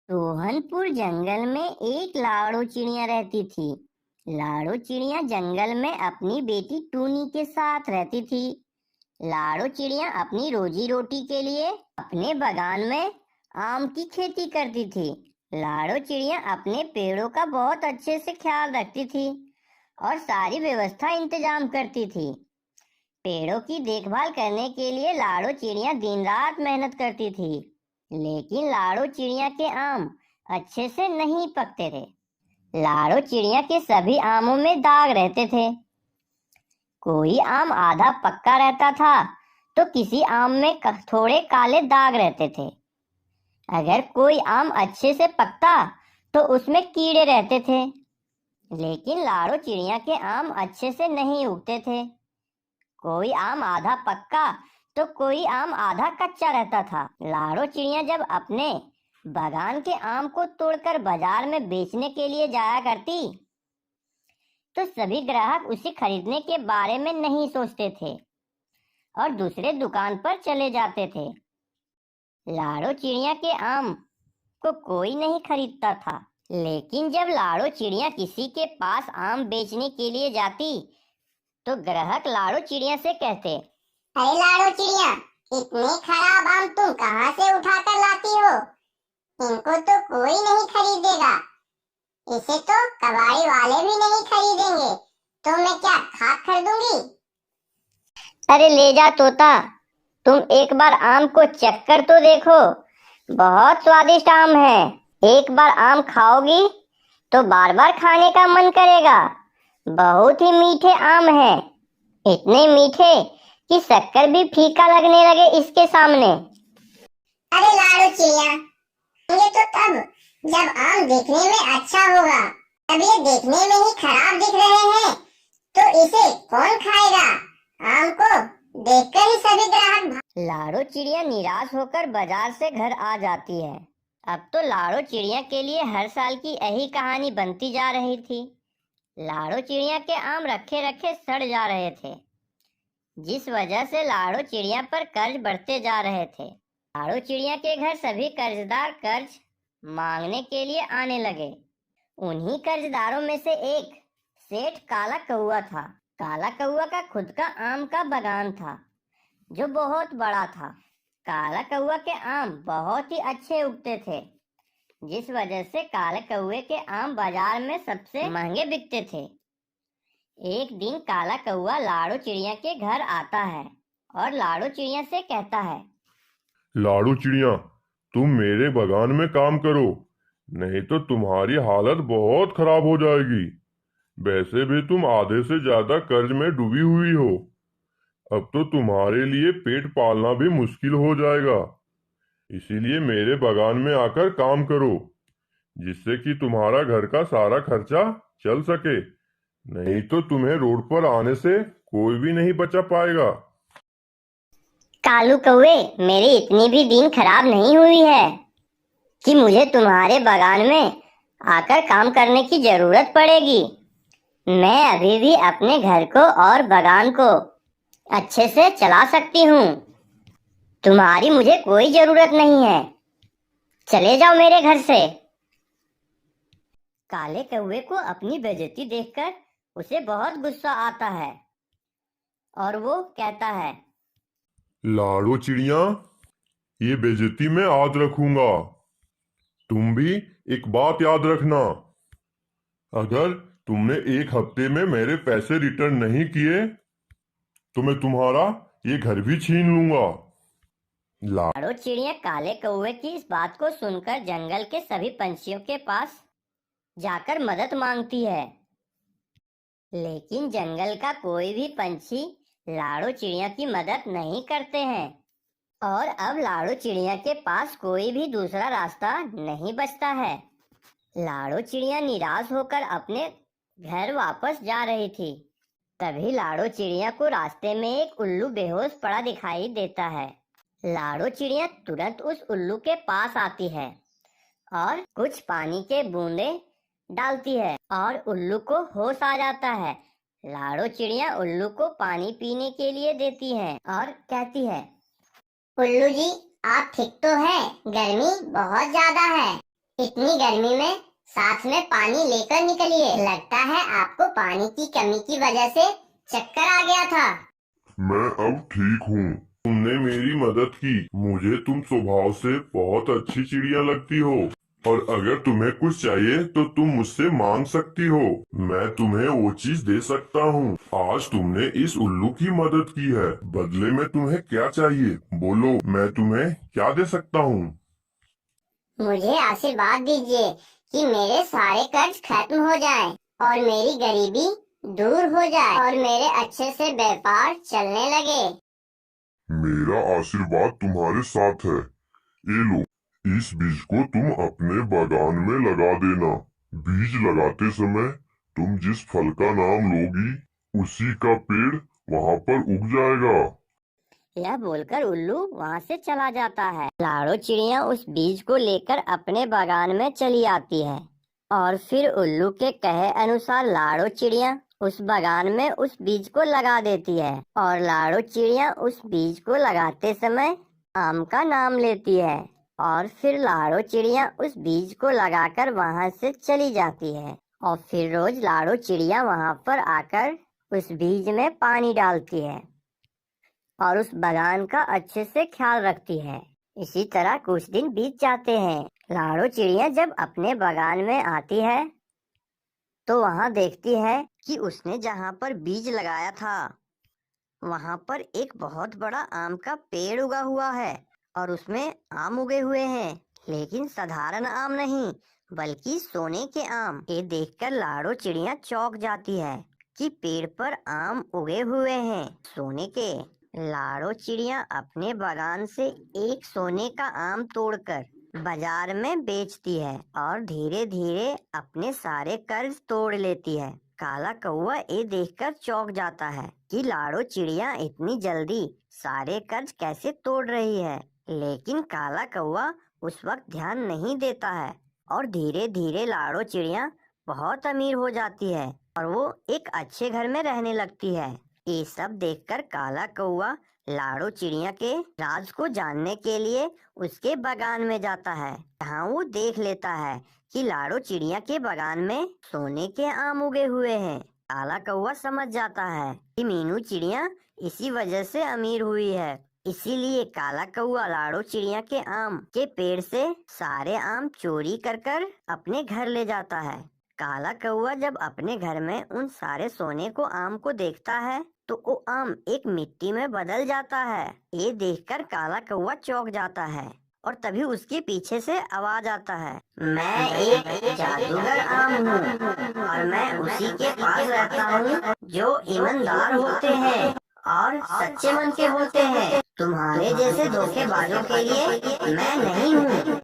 रोहनपुर जंगल में एक लाड़ो चिड़िया रहती थी। लाड़ो चिड़िया जंगल में अपनी बेटी टूनी के साथ रहती थी। लाड़ो चिड़िया अपनी रोजी रोटी के लिए अपने बागान में आम की खेती करती थी। लाड़ो चिड़िया अपने पेड़ों का बहुत अच्छे से ख्याल रखती थी और सारी व्यवस्था इंतजाम करती थी। पेड़ों की देखभाल करने के लिए लाड़ो चिड़िया दिन रात मेहनत करती थी, लेकिन लाड़ो चिड़िया के आम अच्छे से नहीं पकते थे। लाड़ो चिड़िया के सभी आमों में दाग रहते थे। कोई आम आधा पक्का रहता था तो किसी आम में थोड़े काले दाग रहते थे। अगर कोई आम अच्छे से पकता तो उसमें कीड़े रहते थे। लेकिन लाड़ो चिड़िया के आम अच्छे से नहीं उगते थे। कोई आम आधा पक्का तो कोई आम आधा कच्चा रहता था। लाड़ो चिड़िया जब अपने बागान के आम को तोड़कर बाजार में बेचने के लिए जाया करती तो सभी ग्राहक उसे खरीदने के बारे में नहीं सोचते थे और दूसरे दुकान पर चले जाते थे। लाड़ो चिड़िया के आम को कोई नहीं खरीदता था। लेकिन जब लाड़ो चिड़िया किसी के पास आम बेचने के लिए जाती तो ग्राहक लाड़ो चिड़िया से कहते, अरे लाड़ो चिड़िया, इतने खराब आम तुम कहाँ से उठा कर लाती हो? इनको तो कोई नहीं खरीदेगा। इसे तो कबाड़ी वाले भी नहीं खरीदेंगे, तो मैं क्या खाद खरीदूंगी? अरे ले जा तोता, तुम एक बार आम को चख कर तो देखो, बहुत स्वादिष्ट आम है। एक बार आम खाओगी तो बार बार खाने का मन करेगा। बहुत ही मीठे आम हैं, इतने मीठे कि शक्कर भी फीका लगने लगे इसके सामने। अरे लाड़ो चिड़िया, ये तो तब जब आम देखने में अच्छा होगा। अब ये देखने में ही खराब दिख रहे हैं, तो इसे कौन खाएगा? आम को देखकर ही सभी ग्राहक। लाड़ो चिड़िया निराश होकर बाजार से घर आ जाती है। अब तो लाड़ो चिड़िया के लिए हर साल की यही कहानी बनती जा रही थी। लाड़ो चिड़िया के आम रखे रखे सड़ जा रहे थे, जिस वजह से लाड़ो चिड़िया पर कर्ज बढ़ते जा रहे थे। लाड़ो चिड़िया के घर सभी कर्जदार कर्ज मांगने के लिए आने लगे। उन्हीं कर्जदारों में से एक सेठ काला कौआ था। काला कौआ का खुद का आम का बागान था जो बहुत बड़ा था। काला कौआ के आम बहुत ही अच्छे उगते थे, जिस वजह से काले कौए के आम बाजार में सबसे महंगे बिकते थे। एक दिन काला कौआ लाड़ो चिड़िया के घर आता है और लाड़ो चिड़िया से कहता है, लाड़ो चिड़िया, तुम मेरे बागान में काम करो, नहीं तो तुम्हारी हालत बहुत खराब हो जाएगी। वैसे भी तुम आधे से ज्यादा कर्ज में डूबी हुई हो। अब तो तुम्हारे लिए पेट पालना भी मुश्किल हो जाएगा। इसीलिए मेरे बागान में आकर काम करो, जिससे कि तुम्हारा घर का सारा खर्चा चल सके। नहीं तो तुम्हें रोड पर आने से कोई भी नहीं बचा पाएगा। कालू कौए, मेरी इतनी भी दिन खराब नहीं हुई है कि मुझे तुम्हारे बागान में आकर काम करने की जरूरत पड़ेगी। मैं अभी भी अपने घर को और बागान को अच्छे से चला सकती हूँ। तुम्हारी मुझे कोई जरूरत नहीं है। चले जाओ मेरे घर से। काले कौवे को अपनी बेइज्जती देखकर उसे बहुत गुस्सा आता है और वो कहता है, लाड़ो चिड़िया, ये बेइज्जती मैं आज रखूंगा। तुम भी एक बात याद रखना, अगर तुमने एक हफ्ते में मेरे पैसे रिटर्न नहीं किए तो मैं तुम्हारा ये घर भी छीन लूंगा। लाड़ो चिड़िया काले कौवे की इस बात को सुनकर जंगल के सभी पंछियों के पास जाकर मदद मांगती है, लेकिन जंगल का कोई भी पंछी लाड़ो चिड़िया की मदद नहीं करते हैं और अब लाड़ो चिड़िया के पास कोई भी दूसरा रास्ता नहीं बचता है। लाड़ो चिड़िया निराश होकर अपने घर वापस जा रही थी। तभी लाड़ो चिड़िया को रास्ते में एक उल्लू बेहोश पड़ा दिखाई देता है। लाड़ो चिड़िया तुरंत उस उल्लू के पास आती है और कुछ पानी के बूंदे डालती है और उल्लू को होश आ जाता है। लाड़ो चिड़िया उल्लू को पानी पीने के लिए देती है और कहती है, उल्लू जी, आप ठीक तो हैं? गर्मी बहुत ज्यादा है। इतनी गर्मी में साथ में पानी लेकर निकलिए। लगता है आपको पानी की कमी की वजह से चक्कर आ गया था। मैं अब ठीक हूँ। तुमने मेरी मदद की। मुझे तुम स्वभाव से बहुत अच्छी चिड़िया लगती हो और अगर तुम्हें कुछ चाहिए तो तुम मुझसे मांग सकती हो। मैं तुम्हें वो चीज दे सकता हूँ। आज तुमने इस उल्लू की मदद की है, बदले में तुम्हें क्या चाहिए बोलो, मैं तुम्हें क्या दे सकता हूँ। मुझे आशीर्वाद दीजिए कि मेरे सारे कर्ज खत्म हो जाएं और मेरी गरीबी दूर हो जाए और मेरे अच्छे से व्यापार चलने लगे। मेरा आशीर्वाद तुम्हारे साथ है। ये लो, इस बीज को तुम अपने बागान में लगा देना। बीज लगाते समय तुम जिस फल का नाम लोगी उसी का पेड़ वहाँ पर उग जाएगा। यह बोलकर उल्लू वहाँ से चला जाता है। लाड़ो चिड़िया उस बीज को लेकर अपने बागान में चली आती है और फिर उल्लू के कहे अनुसार लाड़ो चिड़िया उस बागान में उस बीज को लगा देती है और लाड़ो चिड़िया उस बीज को लगाते समय आम का नाम लेती है और फिर लाड़ो चिड़िया उस बीज को लगाकर वहाँ से चली जाती है और फिर रोज लाड़ो चिड़िया वहाँ पर आकर उस बीज में पानी डालती है और उस बागान का अच्छे से ख्याल रखती है। इसी तरह कुछ दिन बीत जाते हैं। लाड़ो चिड़िया जब अपने बागान में आती है तो वहाँ देखती है कि उसने जहाँ पर बीज लगाया था वहाँ पर एक बहुत बड़ा आम का पेड़ उगा हुआ है और उसमें आम उगे हुए हैं, लेकिन साधारण आम नहीं बल्कि सोने के आम। ये देखकर लाड़ो चिड़िया चौंक जाती है कि पेड़ पर आम उगे हुए हैं सोने के। लाड़ो चिड़िया अपने बागान से एक सोने का आम तोड़कर बाजार में बेचती है और धीरे धीरे अपने सारे कर्ज तोड़ लेती है। काला कौवा ये देखकर चौंक जाता है कि लाड़ो चिड़िया इतनी जल्दी सारे कर्ज कैसे तोड़ रही है, लेकिन काला कौवा उस वक्त ध्यान नहीं देता है और धीरे धीरे लाड़ो चिड़िया बहुत अमीर हो जाती है और वो एक अच्छे घर में रहने लगती है। ये सब देखकर काला कौवा लाड़ो चिड़िया के राज को जानने के लिए उसके बागान में जाता है, जहाँ वो देख लेता है कि लाड़ो चिड़िया के बागान में सोने के आम उगे हुए हैं। काला कौवा समझ जाता है कि मीनू चिड़िया इसी वजह से अमीर हुई है, इसीलिए काला कौवा लाड़ो चिड़िया के आम के पेड़ से सारे आम चोरी कर कर अपने घर ले जाता है। काला कौवा जब अपने घर में उन सारे सोने को आम को देखता है तो वो आम एक मिट्टी में बदल जाता है। ये देखकर काला कौवा चौंक जाता है और तभी उसके पीछे से आवाज आता है, मैं एक जादूगर आम हूँ और मैं उसी के पास रहता हूँ जो ईमानदार होते हैं और सच्चे मन के होते हैं। तुम्हारे जैसे धोखेबाजों के लिए मैं नहीं हूँ।